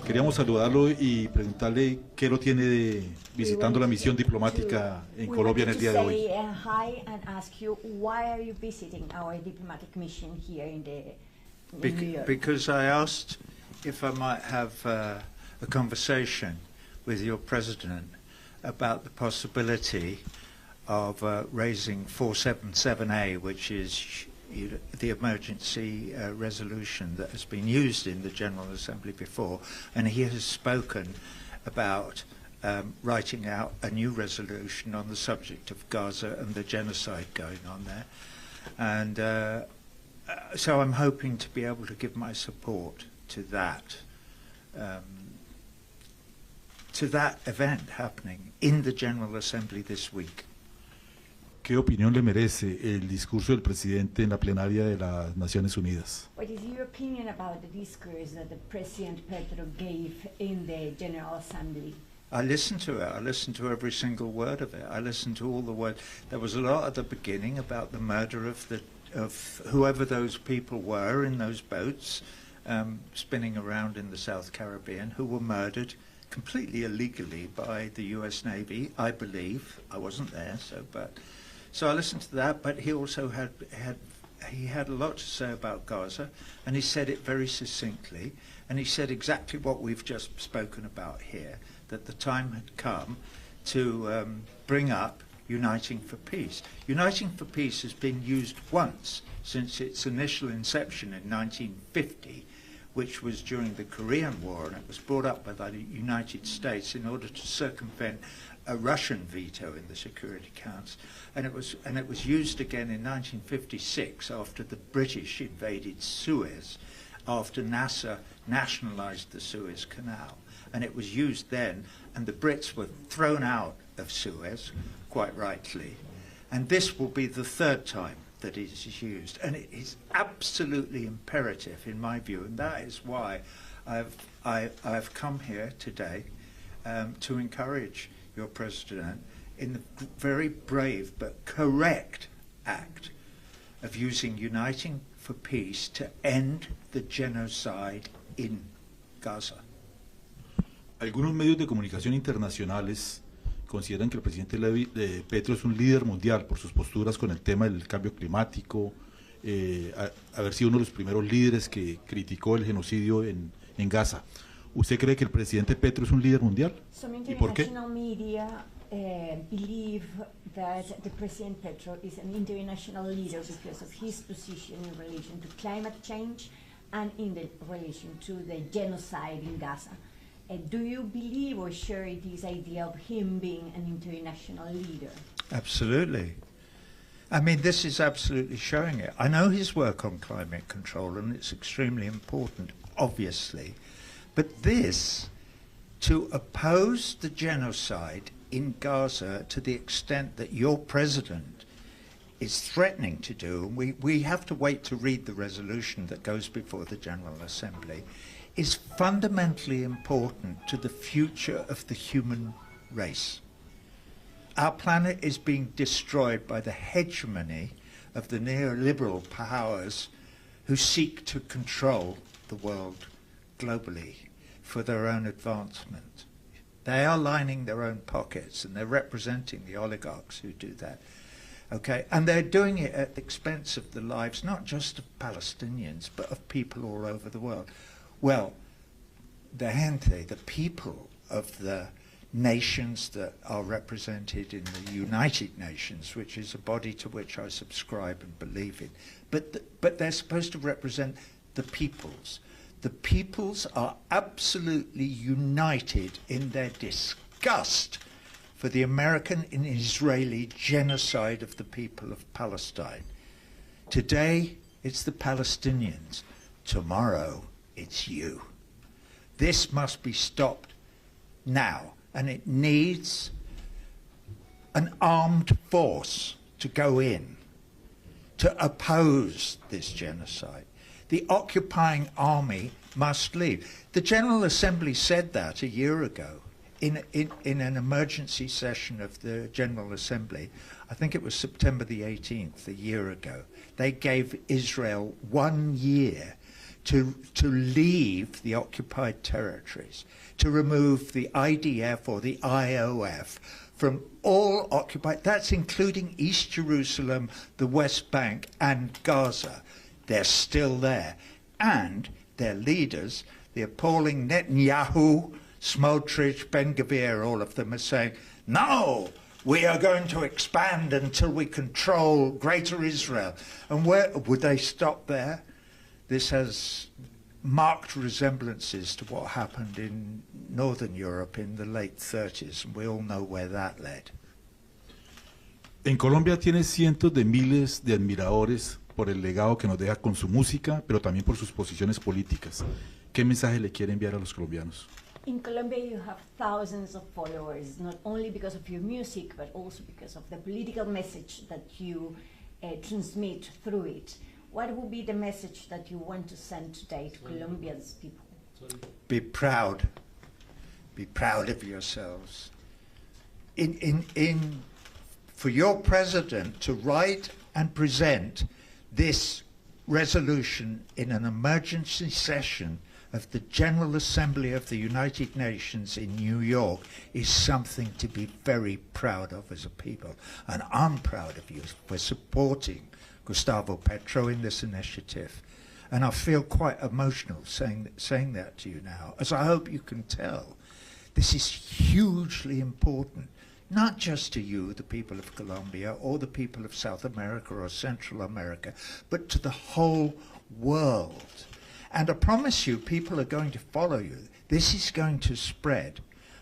Queríamos saludarlo y preguntarle qué lo tiene visitando la misión diplomática en Colombia en el día de hoy. Hi and ask you, why are you visiting our diplomatic mission here in New York? Because I asked if I might have a conversation with your president about the possibility of raising 477A, which is the emergency resolution that has been used in the General Assembly before, and he has spoken about writing out a new resolution on the subject of Gaza and the genocide going on there. And so I'm hoping to be able to give my support to that event happening in the General Assembly this week. ¿Qué opinión le merece el discurso del presidente en la plenaria de las Naciones Unidas? What is your opinion about the discourse that the President Petro gave in the General Assembly? I listened to it. I listened to every single word of it. I listened to all the words. There was a lot at the beginning about the murder of whoever those people were in those boats spinning around in the South Caribbean, who were murdered completely illegally by the U.S. Navy, I believe. I wasn't there, so I listened to that. But he also had a lot to say about Gaza, and he said it very succinctly, and he said exactly what we've just spoken about here, that the time had come to bring up Uniting for Peace. Uniting for Peace has been used once since its initial inception in 1950, which was during the Korean War, and it was brought up by the United States in order to circumvent a Russian veto in the Security Council, and it was used again in 1956 after the British invaded Suez, after NASA nationalised the Suez Canal, and it was used then, and the Brits were thrown out of Suez, quite rightly, and this will be the third time that it is used, and it is absolutely imperative in my view, and that is why I've come here today to encourage your president in the very brave but correct act of using Uniting for Peace to end the genocide in Gaza. Algunos medios de comunicación internacionales consideran que el presidente Petro es un líder mundial por sus posturas con el tema del cambio climático, haber sido uno de los primeros líderes que criticó el genocidio en Gaza. ¿Usted cree que el presidente Petro es un líder mundial? ¿Y por qué? Some international media believe that the President Petro is an international leader because of his position in relation to climate change and in relation to the genocide in Gaza. Do you believe or share this idea of him being an international leader? Absolutely. I mean, this is absolutely showing it. I know his work on climate control, and it's extremely important, obviously. But this, to oppose the genocide in Gaza to the extent that your president is threatening to do, and we have to wait to read the resolution that goes before the General Assembly, is fundamentally important to the future of the human race. Our planet is being destroyed by the hegemony of the neoliberal powers who seek to control the world globally for their own advancement. They are lining their own pockets, and they're representing the oligarchs who do that. Okay, and they're doing it at the expense of the lives not just of Palestinians, but of people all over the world. Well, the people of the nations that are represented in the United Nations, which is a body to which I subscribe and believe in, but they're supposed to represent the peoples. The peoples are absolutely united in their disgust for the American and Israeli genocide of the people of Palestine. Today, it's the Palestinians. Tomorrow, it's you. This must be stopped now, and it needs an armed force to go in to oppose this genocide. The occupying army must leave. The General Assembly said that a year ago in an emergency session of the General Assembly. I think it was September the 18th, a year ago. They gave Israel 1 year to leave the occupied territories, to remove the IDF or the IOF from all occupied, that's including East Jerusalem, the West Bank and Gaza. They're still there. And their leaders, the appalling Netanyahu, Smotrich, Ben-Gvir, all of them are saying, no, we are going to expand until we control Greater Israel. And where would they stop there? This has marked resemblances to what happened in Northern Europe in the late 30s, and we all know where that led. En Colombia tiene cientos de miles de admiradores por el legado que nos deja con su música, pero también por sus posiciones políticas. ¿Qué mensaje le quiere enviar a los colombianos? In Colombia, you have thousands of followers, not only because of your music, but also because of the political message that you transmit through it. What would be the message that you want to send today to Colombia's people? Be proud. Be proud of yourselves. For your president to write and present this resolution in an emergency session of the General Assembly of the United Nations in New York is something to be very proud of as a people. And I'm proud of you for supporting Gustavo Petro in this initiative. And I feel quite emotional saying that to you now, as I hope you can tell. This is hugely important, not just to you, the people of Colombia, or the people of South America or Central America, but to the whole world. And I promise you, people are going to follow you. This is going to spread,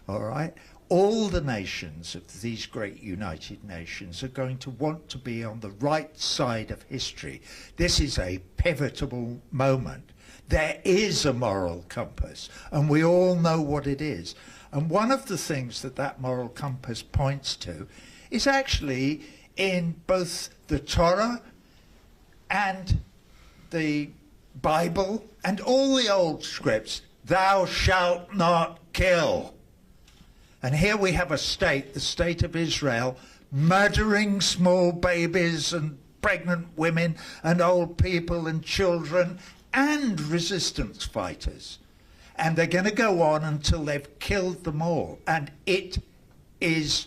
all right? All the nations of these great United Nations are going to want to be on the right side of history. This is a pivotal moment. There is a moral compass, and we all know what it is. And one of the things that moral compass points to is actually in both the Torah and the Bible and all the old scripts, thou shalt not kill. And here we have a state, the state of Israel, murdering small babies and pregnant women and old people and children and resistance fighters. And they're going to go on until they've killed them all. And it is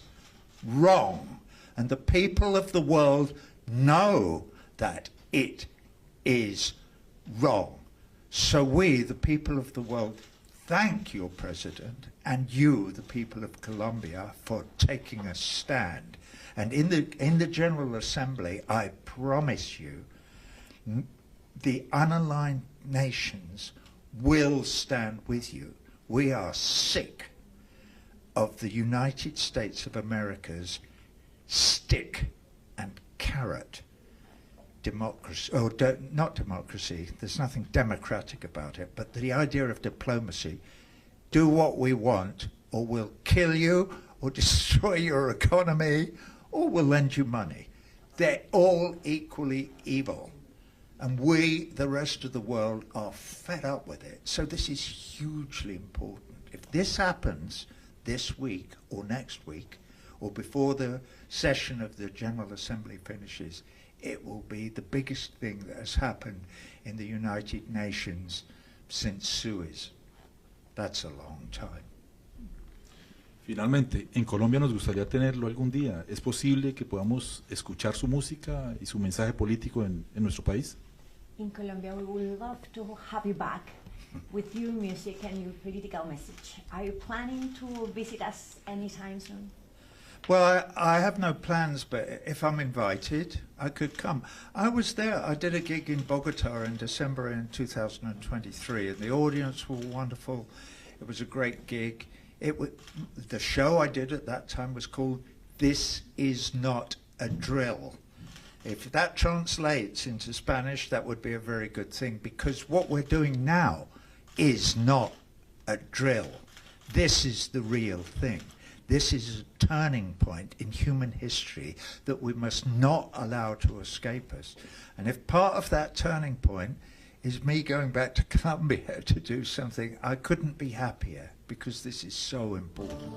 wrong. And the people of the world know that it is wrong. So we, the people of the world, thank your president and you, the people of Colombia, for taking a stand. And in the General Assembly, I promise you, the unaligned nations will stand with you. We are sick of the United States of America's stick and carrot democracy, or not democracy, there's nothing democratic about it, but the idea of diplomacy. Do what we want, or we'll kill you, or destroy your economy, or we'll lend you money. They're all equally evil. And we, the rest of the world, are fed up with it. So this is hugely important. If this happens this week, or next week, or before the session of the General Assembly finishes, it will be the biggest thing that has happened in the United Nations since Suez. That's a long time. Finalmente, en Colombia nos gustaría tenerlo algún día. ¿Es posible que podamos escuchar su música y su mensaje político en nuestro país? In Colombia, we would love to have you back with your music and your political message. Are you planning to visit us anytime soon? Well, I have no plans, but if I'm invited, I could come. I was there. I did a gig in Bogota in December in 2023, and the audience were wonderful. It was a great gig. The show I did at that time was called This Is Not a Drill. If that translates into Spanish, that would be a very good thing, because what we're doing now is not a drill. This is the real thing. This is a turning point in human history that we must not allow to escape us. And if part of that turning point is me going back to Colombia to do something, I couldn't be happier, because this is so important.